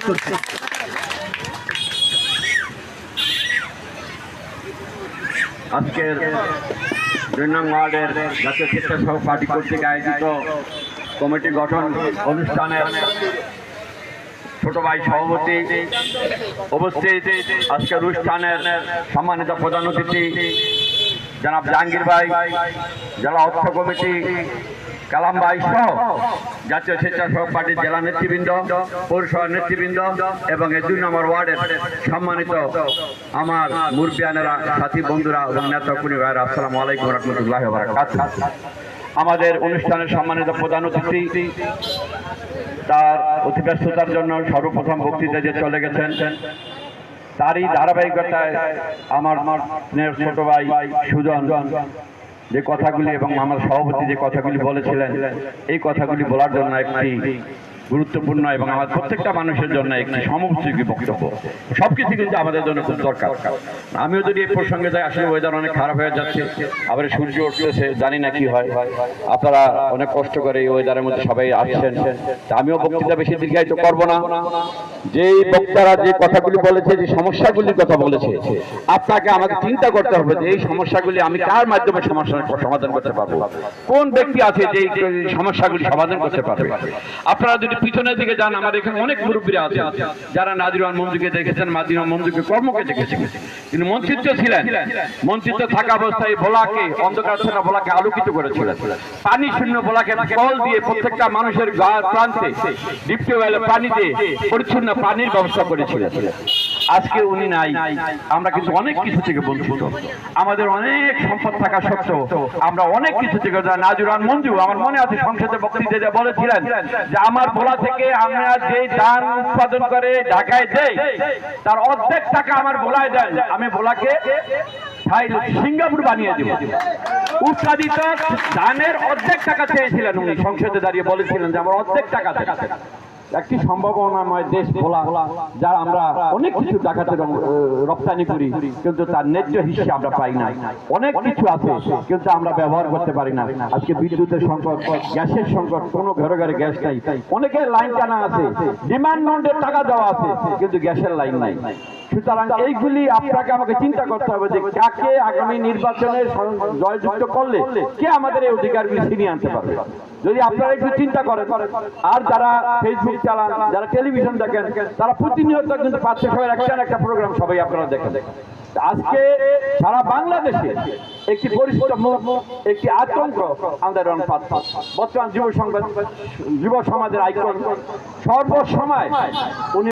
করছি। আজকের ২ নং ওয়ার্ডের জাতীয় স্বেচ্ছাসেবক পার্টি কর্তৃক আয়োজিত কমিটি গঠন অনুষ্ঠানের ছোট ভাই সভাপতি উপস্থিত, আজকের অনুষ্ঠানের সম্মানিত প্রধান অতিথি জনাব জাহাঙ্গীর ভাই, জেলা অর্থ কমিটি কালাম ভাই সহ জাতীয় স্বেচ্ছাসেবক পার্টির জেলা নেতৃবৃন্দ, পৌরসভার নেতৃবৃন্দ এবং এই ২ নম্বর ওয়ার্ডের সম্মানিত আমার মুরব্বিয়ানেরা, সাথী বন্ধুরা এবং নেতা কর্মী ভাইরা, আসসালামু আলাইকুম রহমতুল্লাহি ওয়া বারাকাতুহু। আমাদের অনুষ্ঠানের সম্মানিত প্রধান অতিথি তার অতি ব্যস্ততার জন্য সর্বপ্রথম বক্তৃতা দিয়ে চলে গেছেন। তারই ধারাবাহিকতায় আমার ছোট ভাই সুজন যে কথাগুলি এবং আমার সভাপতি যে কথাগুলি বলেছিলেন, এই কথাগুলি বলার জন্য একটি গুরুত্বপূর্ণ এবং আমার প্রত্যেকটা মানুষের জন্য একটি সমযোগী বক্তব্য। সবকিছু কিন্তু আমাদের জন্য খুব দরকার। আমিও যদি এই প্রসঙ্গে যাই, আসলে ওয়েদার অনেক খারাপ হয়ে যাচ্ছে, আবার সূর্য উঠতেছে, জানি না কি হয়। আপনারা অনেক কষ্ট করে এই ওয়েদারের মধ্যে সবাই আসছেন। আমিও বক্তৃতা বেশি দীর্ঘায়িত করব না। যেই বক্তারা যে কথাগুলি বলেছে, যে সমস্যাগুলির কথা বলেছে, আপনাকে আমাকে চিন্তা করতে হবে যে এই সমস্যাগুলি আমি কার মাধ্যমে সমাধান করতে পারবো, কোন ব্যক্তি আছে যে সমস্যাগুলি সমাধান করতে পারবে। আপনারা যদি পিছনের দিকে যান, আমার এখানে অনেক মুরব্বীরা আছে যারা নাজির রহমান মঞ্জুকে দেখেছেন, নাজির রহমান মঞ্জুকে কর্মকে দেখেছেন। কিন্তু মন্ত্রিত্ব ছিলেন, মন্ত্রিত্ব থাকা অবস্থায় ভোলাকে, অন্ধকার ছিল ভোলাকে আলোকিত করেছিলেন। পানি শূন্য ভোলাকে কল দিয়ে প্রত্যেকটা মানুষের প্রান্তে ডিপ টিউবওয়েলে পানি দিয়ে পরিচ্ছন্ন পানির ব্যবস্থা করেছিলেন। আজকে উনি নাই, আমরা কিন্তু অনেক কিছু থেকে বঞ্চিত। আমাদের অনেক সম্পদ থাকা সত্ত্বেও আমরা অনেক কিছু থেকে, নাজির রহমান মঞ্জু আমার মনে আছে সংসদে বক্তৃতা বলেছিলেন যে আমার ভোলা থেকে আমরা যে ধান উৎপাদন করে ঢাকায় দেই, তার অর্ধেক টাকা আমার ভোলায় দেন, আমি ভোলাকে সিঙ্গাপুর বানিয়ে দেব। উৎপাদিত ধানের অর্ধেক টাকা চেয়েছিলেন উনি, সংসদে দাঁড়িয়ে বলেছিলেন যে আমার অর্ধেক টাকা দেন। একটি সম্ভাবনাময় দেশ ভোলা, যারা আমরা অনেক কিছু টাকাতে রপ্তানি করি, কিন্তু তার ন্যায্য হিসেবে আমরা পাই না। অনেক কিছু আছে কিন্তু আমরা ব্যবহার করতে পারি না। আজকে বিদ্যুতের সংকট, গ্যাসের সংকট, কোনো ঘরে ঘরে গ্যাস নাই, অনেকের লাইন টানা আছে, ডিমান্ড নন্ডের টাকা দেওয়া আছে, কিন্তু গ্যাসের লাইন নাই। সুতরাং এইগুলি আপনাকে আমাকে চিন্তা করতে হবে যে কাকে আগামী নির্বাচনে জয়যুক্ত করলে কে আমাদের এই অধিকারগুলি ছিনিয়ে আনতে পারবে। যদি আপনারা একটু চিন্তা করেন, আর যারা ফেসবুক চালান, যারা টেলিভিশন দেখেন, তারা প্রতিনিয়ত কিন্তু ৫-৬ একটা প্রোগ্রাম সবাই আপনারা দেখেন। আজকে সারা বাংলাদেশে একটি পরিচিত মুখ, একটি আতঙ্ক আন্দোলন বর্তমান যুব সমাজের আইকন, সর্বসময় উনি